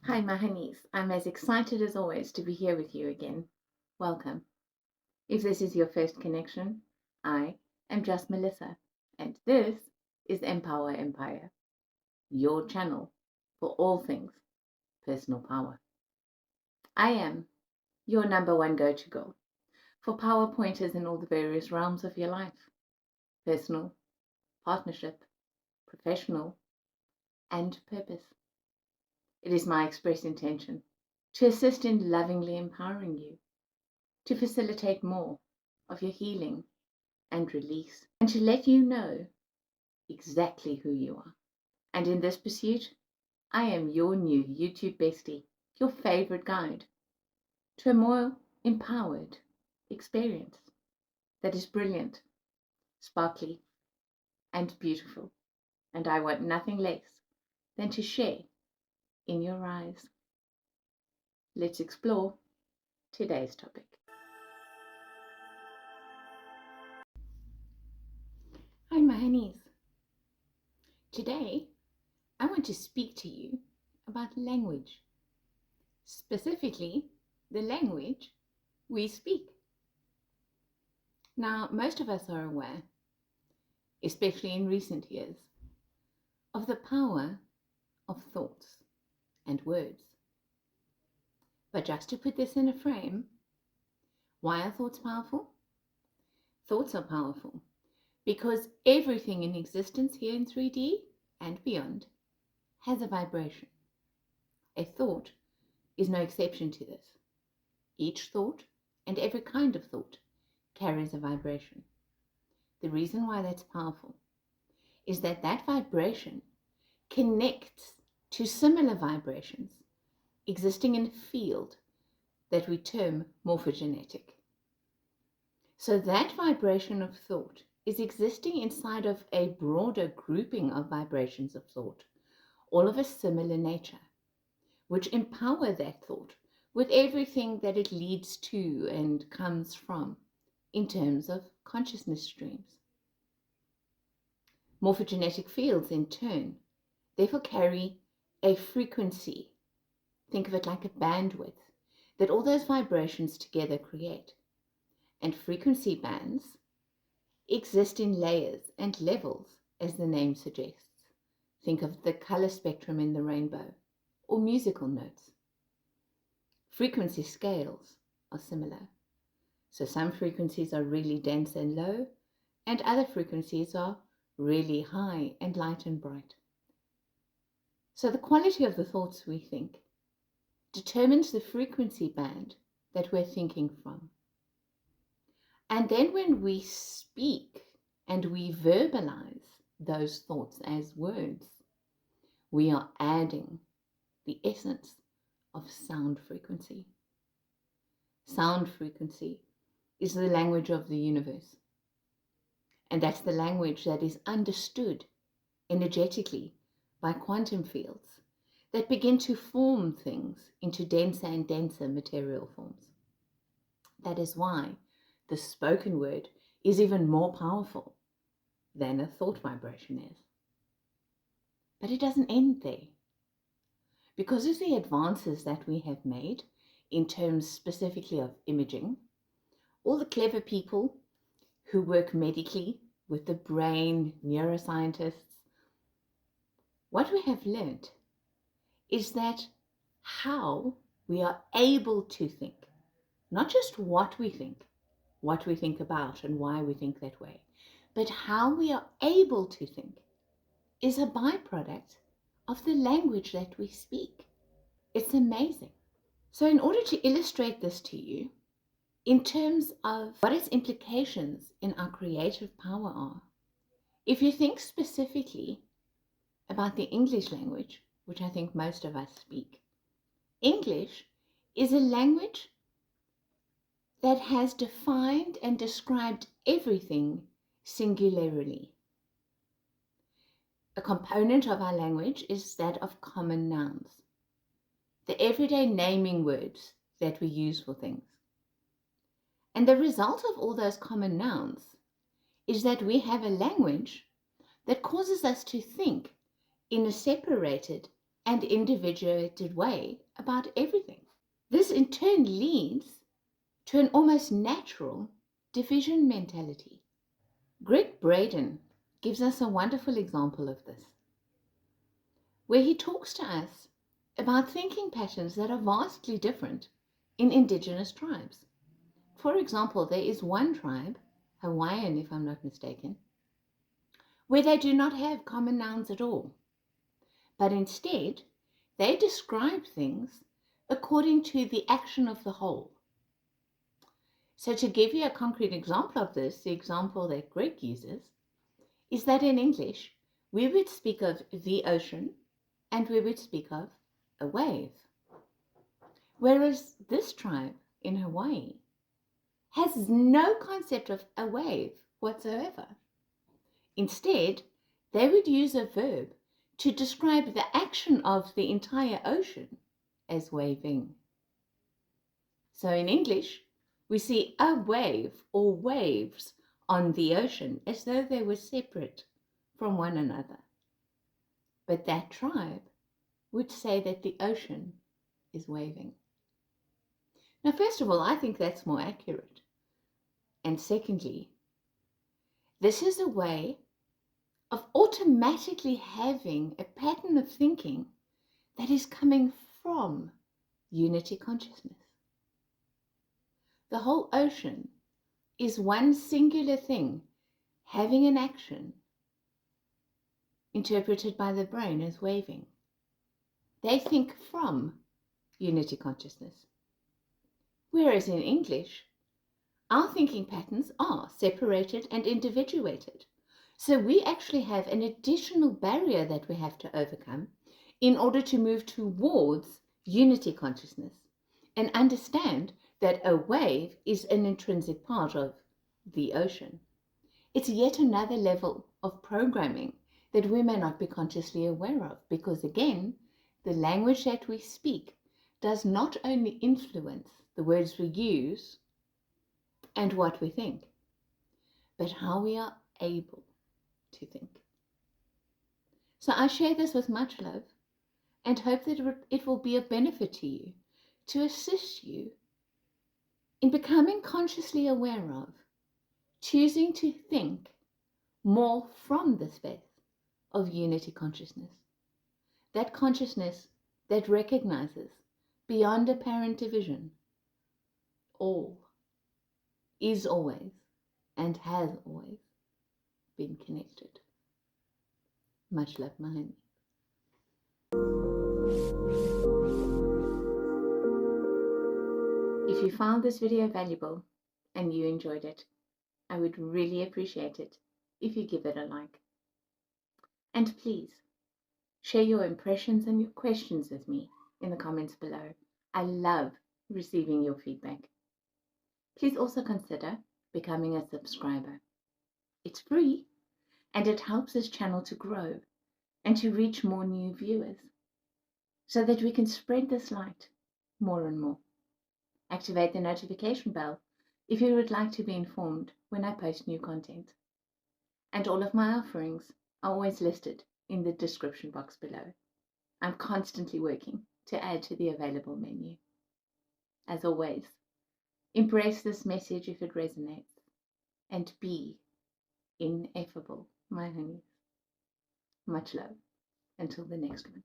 Hi, my honeys. I'm as excited as always to be here with you again. Welcome. If this is your first connection, I am just Melissa, and this is Empower Empire, your channel for all things personal power. I am your number one go-to girl for power pointers in all the various realms of your life: personal, partnership, professional, and purpose. It is my express intention to assist in lovingly empowering you, to facilitate more of your healing and release, and to let you know exactly who you are. And in this pursuit, I am your new YouTube bestie, your favorite guide to a more empowered experience that is brilliant, sparkly, and beautiful. And I want nothing less than to share in your eyes. Let's explore today's topic. Hi, my honeys. Today, I want to speak to you about language, specifically the language we speak. Now, most of us are aware, especially in recent years, of the power of thoughts and words. But just to put this in a frame, why are thoughts powerful? Thoughts are powerful because everything in existence here in 3D and beyond has a vibration. A thought is no exception to this. Each thought and every kind of thought carries a vibration. The reason why that's powerful is that that vibration connects to similar vibrations existing in a field that we term morphogenetic. So that vibration of thought is existing inside of a broader grouping of vibrations of thought, all of a similar nature, which empower that thought with everything that it leads to and comes from in terms of consciousness streams. Morphogenetic fields, in turn, therefore carry a frequency. Think of it like a bandwidth that all those vibrations together create. And frequency bands exist in layers and levels, as the name suggests. Think of the color spectrum in the rainbow, or musical notes. Frequency scales are similar. So some frequencies are really dense and low, and other frequencies are really high and light and bright. So the quality of the thoughts we think determines the frequency band that we're thinking from. And then when we speak and we verbalize those thoughts as words, we are adding the essence of sound frequency. Sound frequency is the language of the universe. And that's the language that is understood energetically by quantum fields that begin to form things into denser and denser material forms. That is why the spoken word is even more powerful than a thought vibration is. But it doesn't end there. Because of the advances that we have made in terms specifically of imaging, all the clever people who work medically with the brain, neuroscientists, what we have learned is that how we are able to think, not just what we think about and why we think that way, but how we are able to think is a byproduct of the language that we speak. It's amazing. So in order to illustrate this to you, in terms of what its implications in our creative power are, if you think specifically about the English language, which I think most of us speak, English is a language that has defined and described everything singularly. A component of our language is that of common nouns, the everyday naming words that we use for things. And the result of all those common nouns is that we have a language that causes us to think in a separated and individuated way about everything. This in turn leads to an almost natural division mentality. Greg Braden gives us a wonderful example of this, where he talks to us about thinking patterns that are vastly different in indigenous tribes. For example, there is one tribe, Hawaiian if I'm not mistaken, where they do not have common nouns at all, but instead they describe things according to the action of the whole. So to give you a concrete example of this, the example that Greg uses is that in English we would speak of the ocean and we would speak of a wave. Whereas this tribe in Hawaii has no concept of a wave whatsoever. Instead, they would use a verb to describe the action of the entire ocean as waving. So in English, we see a wave or waves on the ocean as though they were separate from one another. But that tribe would say that the ocean is waving. Now, first of all, I think that's more accurate. And secondly, this is a way of automatically having a pattern of thinking that is coming from unity consciousness. The whole ocean is one singular thing having an action interpreted by the brain as waving. They think from unity consciousness. Whereas in English, our thinking patterns are separated and individuated. So we actually have an additional barrier that we have to overcome in order to move towards unity consciousness and understand that a wave is an intrinsic part of the ocean. It's yet another level of programming that we may not be consciously aware of, because again, the language that we speak does not only influence the words we use and what we think, but how we are able to think. So I share this with much love and hope that it will be of benefit to you, to assist you in becoming consciously aware of, choosing to think more from the space of unity consciousness. That consciousness that recognizes beyond apparent division, all is always and has always been connected. Much love, my honey. If you found this video valuable and you enjoyed it, I would really appreciate it if you give it a like. And please, share your impressions and your questions with me in the comments below. I love receiving your feedback. Please also consider becoming a subscriber. It's free and it helps this channel to grow and to reach more new viewers so that we can spread this light more and more. Activate the notification bell if you would like to be informed when I post new content. And all of my offerings are always listed in the description box below. I'm constantly working to add to the available menu. As always, embrace this message if it resonates, and be ineffable, my honeys. Much love. Until the next one.